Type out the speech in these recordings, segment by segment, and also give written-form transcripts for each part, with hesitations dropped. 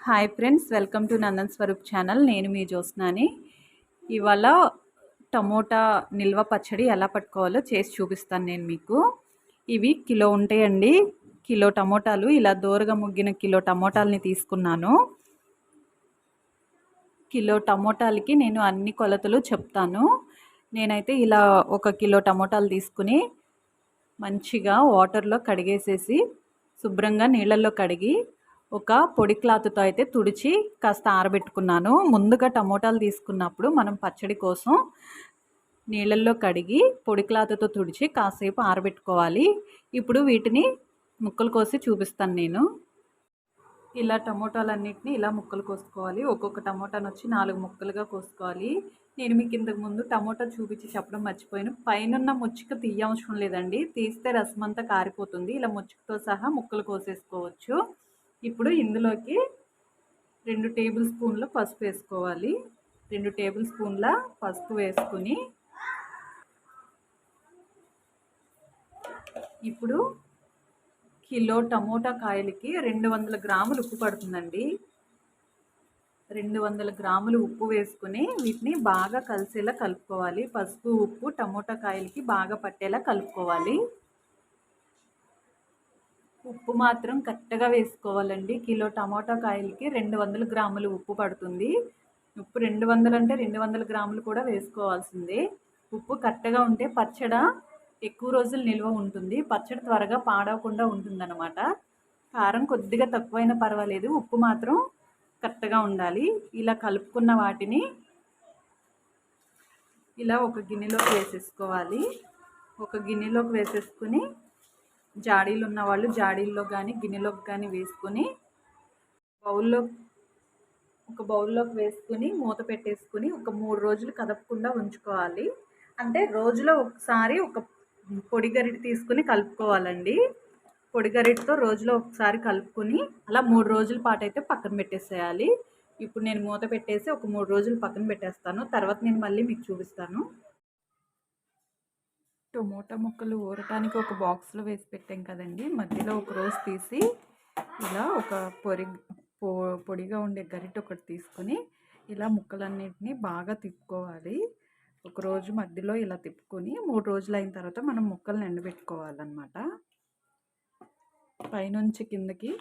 Hi friends, welcome to Nandan Swaroop channel. నేను మీ జ్యోత్స్నాని. ఇవాళ టమోటా నిల్వ పచ్చడి ఎలా పట్టుకోవాలో చేసి చూపిస్తాను నేను మీకు. ఇవి కిలో ఉంటాయండి. కిలో టమోటాలు ఇలా దోరగా ముగ్గిన కిలో టమోటాలని తీసుకున్నాను. కిలో టమోటాలకి నేను అన్ని కొలతలు చెప్తాను. నేనైతే ఇలా 1 కిలో టమోటాలు తీసుకుని మంచిగా వాటర్లో కడిగేసేసి శుభ్రంగా నీళ్ళల్లో కడిగి ఒక పొడి క్లాత్తో అయితే తుడిచి కాస్త ఆరబెట్టుకున్నాను. ముందుగా టమోటాలు తీసుకున్నప్పుడు మనం పచ్చడి కోసం నీళ్ళల్లో కడిగి పొడి క్లాత్తో తుడిచి కాసేపు ఆరబెట్టుకోవాలి. ఇప్పుడు వీటిని ముక్కలు కోసి చూపిస్తాను నేను. ఇలా టమోటాలన్నిటిని ఇలా ముక్కలు కోసుకోవాలి. ఒక్కొక్క టమోటాను వచ్చి 4 ముక్కలుగా కోసుకోవాలి. నేను మీకు ఇంతకు ముందు టమోటా చూపించి చెప్పడం మర్చిపోయాను. పైనున్న ముచ్చిక తీయవసరం లేదండి. తీస్తే రసం అంతా కారిపోతుంది. ఇలా ముచ్చికతో సహా ముక్కలు కోసేసుకోవచ్చు. ఇప్పుడు ఇందులోకి 2 టేబుల్ స్పూన్ల పసుపు వేసుకోవాలి. 2 టేబుల్ స్పూన్ల పసుపు వేసుకుని ఇప్పుడు కిలో టమోటా కాయలకి 200 గ్రాములు ఉప్పు పడుతుందండి. 200 గ్రాములు ఉప్పు వేసుకుని వీటిని బాగా కలిసేలా కలుపుకోవాలి. పసుపు ఉప్పు టమోటా కాయలకి బాగా పట్టేలా కలుపుకోవాలి. ఉప్పు మాత్రం కరెక్ట్గా వేసుకోవాలండి. కిలో టమాటా కాయలకి 200 గ్రాములు ఉప్పు పడుతుంది. ఉప్పు 200 అంటే 200 గ్రాములు కూడా వేసుకోవాల్సిందే. ఉప్పు కరెక్ట్గా ఉంటే పచ్చడి ఎక్కువ రోజులు నిల్వ ఉంటుంది. పచ్చడి త్వరగా పాడవకుండా ఉంటుందన్నమాట. కారం కొద్దిగా తక్కువైనా పర్వాలేదు, ఉప్పు మాత్రం కరెక్ట్గా ఉండాలి. ఇలా కలుపుకున్న వాటిని ఇలా ఒక గిన్నెలోకి వేసేసుకోవాలి. ఒక గిన్నెలోకి వేసేసుకుని జాడీలు ఉన్న వాళ్ళు జాడీల్లో కానీ గిన్నెలోకి కానీ వేసుకొని ఒక బౌల్లోకి వేసుకుని మూత పెట్టేసుకుని ఒక 3 రోజులు కదపకుండా ఉంచుకోవాలి. అంటే రోజులో ఒకసారి ఒక పొడి గరిటె తీసుకుని కలుపుకోవాలండి. పొడి గరిటెతో రోజులో ఒకసారి కలుపుకొని అలా 3 రోజుల పాటు అయితే పక్కన పెట్టేసేయాలి. ఇప్పుడు నేను మూత పెట్టేసి ఒక 3 రోజులు పక్కన పెట్టేస్తాను. తర్వాత నేను మళ్ళీ మీకు చూపిస్తాను. టమోటా ముక్కలు ఊరటానికి ఒక బాక్స్లో వేసి పెట్టాం కదండి. మధ్యలో ఒక రోజు తీసి ఇలా ఒక పొడిగా ఉండే గరిటె ఒకటి తీసుకుని ఇలా ముక్కలన్నిటిని బాగా తిప్పుకోవాలి. ఒకరోజు మధ్యలో ఇలా తిప్పుకొని 3 రోజులు అయిన తర్వాత మనం ముక్కలను ఎండబెట్టుకోవాలన్నమాట. పైనుంచి కిందకి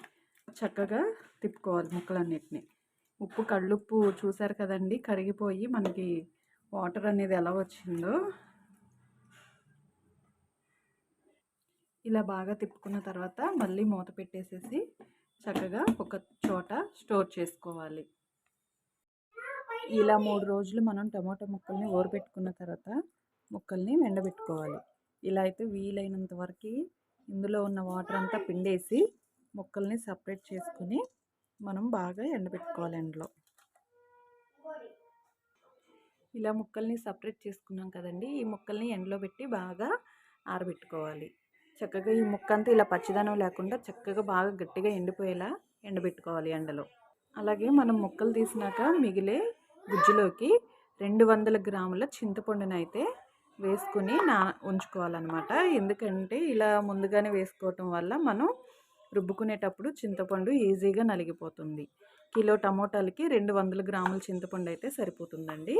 చక్కగా తిప్పుకోవాలి ముక్కలన్నిటిని. ఉప్పు కళ్ళుప్పు చూసారు కదండి, కరిగిపోయి మనకి వాటర్ అనేది ఎలా వచ్చిందో. ఇలా బాగా తిప్పుకున్న తర్వాత మళ్ళీ మూత పెట్టేసేసి చక్కగా ఒక చోట స్టోర్ చేసుకోవాలి. ఇలా 3 రోజులు మనం టమాటా ముక్కల్ని ఊరబెట్టుకున్న తర్వాత ముక్కల్ని ఎండబెట్టుకోవాలి. ఇలా అయితే వీలైనంత వరకు ఇందులో ఉన్న వాటర్ అంతా పిండేసి ముక్కల్ని సపరేట్ చేసుకుని మనం బాగా ఎండబెట్టుకోవాలి ఎండలో. ఇలా ముక్కల్ని సపరేట్ చేసుకున్నాం కదండి. ఈ ముక్కల్ని ఎండలో పెట్టి బాగా ఆరబెట్టుకోవాలి. చక్కగా ఈ ముక్క అంతా ఇలా పచ్చిదనం లేకుండా చక్కగా బాగా గట్టిగా ఎండిపోయేలా ఎండబెట్టుకోవాలి ఎండలో. అలాగే మనం ముక్కలు తీసినాక మిగిలే గుజ్జులోకి 200 గ్రాముల చింతపండుని అయితే వేసుకుని ఉంచుకోవాలన్నమాట. ఎందుకంటే ఇలా ముందుగానే వేసుకోవటం వల్ల మనం రుబ్బుకునేటప్పుడు చింతపండు ఈజీగా నలిగిపోతుంది. కిలో టమోటాలకి 200 గ్రాముల చింతపండు అయితే సరిపోతుందండి.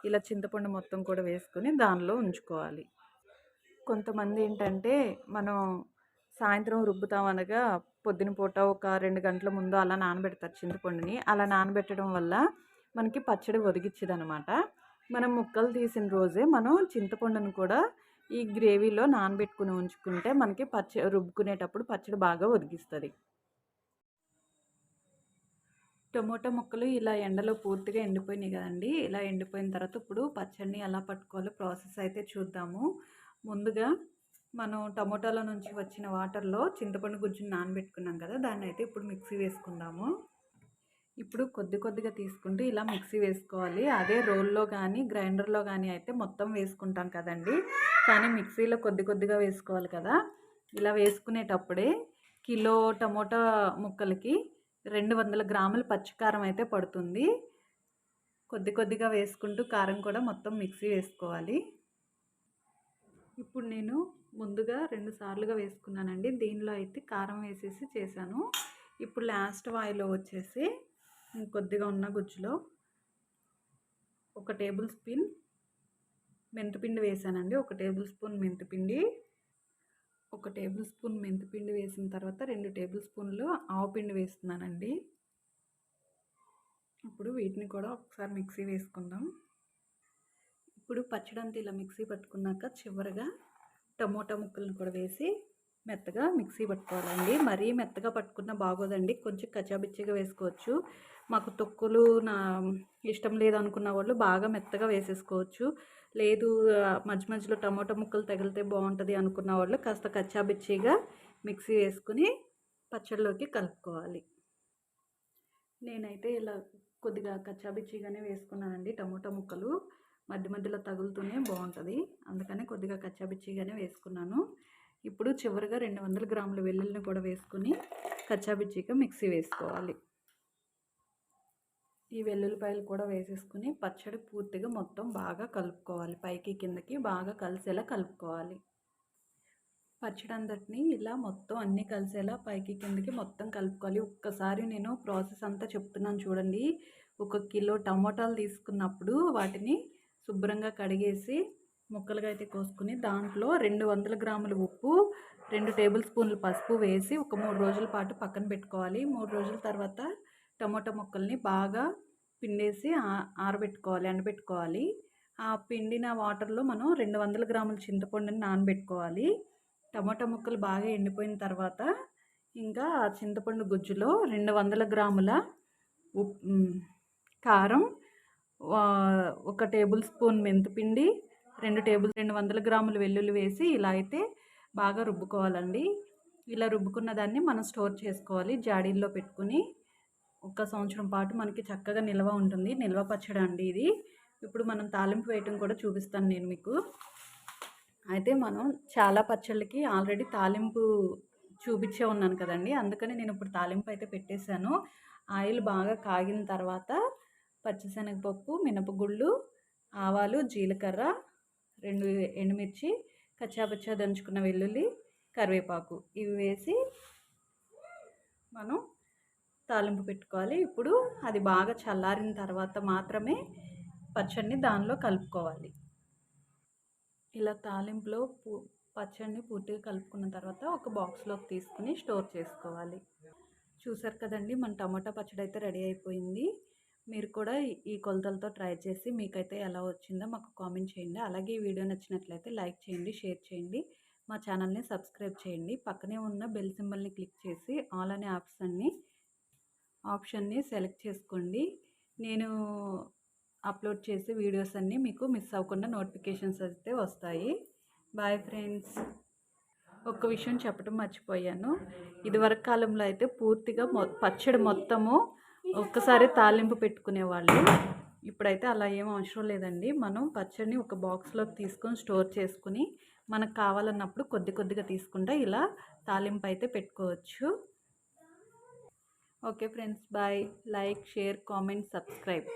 ఇలా చింతపండు మొత్తం కూడా వేసుకొని దానిలో ఉంచుకోవాలి. కొంతమంది ఏంటంటే మనం సాయంత్రం రుబ్బుతాం అనగా పొద్దున పూట ఒక 2 గంటల ముందు అలా నానబెడతారు చింతపండుని. అలా నానబెట్టడం వల్ల మనకి పచ్చడి ఒదిగిచ్చదనమాట. మనం ముక్కలు తీసిన రోజే మనం చింతపండును కూడా ఈ గ్రేవీలో నానబెట్టుకుని ఉంచుకుంటే మనకి రుబ్బుకునేటప్పుడు పచ్చడి బాగా ఒదిగిస్తుంది. టమోటా ముక్కలు ఇలా ఎండలో పూర్తిగా ఎండిపోయినాయి కదండి. ఇలా ఎండిపోయిన తర్వాత ఇప్పుడు పచ్చడిని ఎలా పట్టుకోవాలో ప్రాసెస్ అయితే చూద్దాము. ముందుగా మనం టమోటాల నుంచి వచ్చిన వాటర్లో చింతపండు గుజ్జుని నానబెట్టుకున్నాం కదా, దాన్ని అయితే ఇప్పుడు మిక్సీ వేసుకుందాము. ఇప్పుడు కొద్దిగా తీసుకుంటూ ఇలా మిక్సీ వేసుకోవాలి. అదే రోల్లో కానీ గ్రైండర్లో కానీ అయితే మొత్తం వేసుకుంటాం కదండి. కానీ మిక్సీలో కొద్దిగా వేసుకోవాలి కదా. ఇలా వేసుకునేటప్పుడే కిలో టమోటా ముక్కలకి 200 గ్రాముల పచ్చికారం అయితే పడుతుంది. కొద్దిగా వేసుకుంటూ కారం కూడా మొత్తం మిక్సీ వేసుకోవాలి. ఇప్పుడు నేను ముందుగా 2 సార్లుగా వేసుకున్నానండి. దీనిలో అయితే కారం వేసేసి చేశాను. ఇప్పుడు లాస్ట్ వాయిలో వచ్చేసి కొద్దిగా ఉన్న గుజ్జులో 1 టేబుల్ స్పూన్ మెంతిపిండి వేసానండి. 1 టేబుల్ స్పూన్ మెంతిపిండి, 1 టేబుల్ స్పూన్ మెంతిపిండి వేసిన తర్వాత 2 టేబుల్ స్పూన్లు ఆవపిండి వేస్తున్నానండి. ఇప్పుడు వీటిని కూడా ఒకసారి మిక్సీ వేసుకుందాం. ఇప్పుడు పచ్చడంతా ఇలా మిక్సీ పట్టుకున్నాక చివరగా టమోటా ముక్కలను కూడా వేసి మెత్తగా మిక్సీ పట్టుకోవాలండి. మరీ మెత్తగా పట్టుకున్న బాగోదండి, కొంచెం కచ్చాబిచ్చిగా వేసుకోవచ్చు. మాకు తొక్కులు ఇష్టం లేదనుకున్న వాళ్ళు బాగా మెత్తగా వేసేసుకోవచ్చు. లేదు మధ్య మధ్యలో టమోటా ముక్కలు తగిలితే బాగుంటుంది అనుకున్న వాళ్ళు కాస్త కచ్చాబిచ్చిగా మిక్సీ వేసుకుని పచ్చడిలోకి కలుపుకోవాలి. నేనైతే ఇలా కొద్దిగా కచ్చాబిచ్చిగానే వేసుకున్నానండి. టమోటా ముక్కలు మధ్య మధ్యలో తగులుతూనే బాగుంటుంది, అందుకని కొద్దిగా కచ్చాబిచ్చిగానే వేసుకున్నాను. ఇప్పుడు చివరిగా 200 గ్రాముల వెల్లుల్లిని కూడా వేసుకుని కచ్చాబిచ్చిగా మిక్సీ వేసుకోవాలి. ఈ వెల్లుల్లిపాయలు కూడా వేసేసుకుని పచ్చడి పూర్తిగా మొత్తం బాగా కలుపుకోవాలి. పైకి కిందకి బాగా కలిసేలా కలుపుకోవాలి. పచ్చడి అంతటిని ఇలా మొత్తం అన్నీ కలిసేలా పైకి కిందకి మొత్తం కలుపుకోవాలి. ఒక్కసారి నేను ప్రాసెస్ అంతా చెప్తున్నాను చూడండి. 1 కిలో టమోటాలు తీసుకున్నప్పుడు వాటిని శుభ్రంగా కడిగేసి ముక్కలుగా అయితే కోసుకుని దాంట్లో 200 గ్రాముల ఉప్పు, 2 టేబుల్ స్పూన్లు పసుపు వేసి ఒక 3 రోజుల పాటు పక్కన పెట్టుకోవాలి. 3 రోజుల తర్వాత టమోటా ముక్కల్ని బాగా పిండేసి ఆరబెట్టుకోవాలి, ఎండబెట్టుకోవాలి. ఆ పిండిన వాటర్లో మనం 200 గ్రాముల చింతపండుని నానబెట్టుకోవాలి. టమోటా ముక్కలు బాగా ఎండిపోయిన తర్వాత ఇంకా చింతపండు గుజ్జులో 200 గ్రాముల కారం, 1 టేబుల్ స్పూన్ మెంతిపిండి, 200 గ్రాముల వెల్లుల్లి వేసి ఇలా అయితే బాగా రుబ్బుకోవాలండి. ఇలా రుబ్బుకున్న దాన్ని మనం స్టోర్ చేసుకోవాలి జాడీల్లో పెట్టుకుని. 1 సంవత్సరం పాటు మనకి చక్కగా నిల్వ ఉంటుంది. నిల్వ పచ్చడి అండి ఇది. ఇప్పుడు మనం తాలింపు వేయటం కూడా చూపిస్తాను నేను మీకు. అయితే మనం చాలా పచ్చళ్ళకి ఆల్రెడీ తాలింపు చూపించే ఉన్నాను కదండి, అందుకని నేను ఇప్పుడు తాలింపు అయితే పెట్టేశాను. ఆయిల్ బాగా కాగిన తర్వాత పచ్చిశనగపప్పు, మినపగుళ్ళు, ఆవాలు, జీలకర్ర, 2 ఎండుమిర్చి, కచ్చాపచ్చా దంచుకున్న వెల్లుల్లి, కరివేపాకు ఇవి వేసి మనం తాలింపు పెట్టుకోవాలి. ఇప్పుడు అది బాగా చల్లారిన తర్వాత మాత్రమే పచ్చడిని దానిలో కలుపుకోవాలి. ఇలా తాలింపులో పచ్చడిని పూర్తిగా కలుపుకున్న తర్వాత ఒక బాక్స్లోకి తీసుకుని స్టోర్ చేసుకోవాలి. చూసారు కదండి, మన టమాటా పచ్చడి అయితే రెడీ అయిపోయింది. మీరు కూడా ఈ కొలతలతో ట్రై చేసి మీకైతే ఎలా వచ్చిందో మాకు కామెంట్ చేయండి. అలాగే ఈ వీడియో నచ్చినట్లయితే లైక్ చేయండి, షేర్ చేయండి, మా ఛానల్ని సబ్స్క్రైబ్ చేయండి. పక్కనే ఉన్న బెల్ సింబల్ని క్లిక్ చేసి ఆల్ అనే ఆప్షన్ని సెలెక్ట్ చేసుకోండి. నేను అప్లోడ్ చేసే వీడియోస్ అన్నీ మీకు మిస్ అవ్వకుండా నోటిఫికేషన్స్ అయితే వస్తాయి. Bye friends. ఒక్క విషయం చెప్పడం మర్చిపోయాను. ఇదివరకు కాలంలో అయితే పూర్తిగా పచ్చడి మొత్తము ఒక్కసారి తాలింపు పెట్టుకునేవాళ్ళు. ఇప్పుడైతే అలా ఏం అవసరం లేదండి. మనం పచ్చడిని ఒక బాక్స్లోకి తీసుకొని స్టోర్ చేసుకుని మనకు కావాలన్నప్పుడు కొద్దిగా తీసుకుంటే ఇలా తాలింపు అయితే పెట్టుకోవచ్చు. Okay friends, bye. Like, share, comment, subscribe.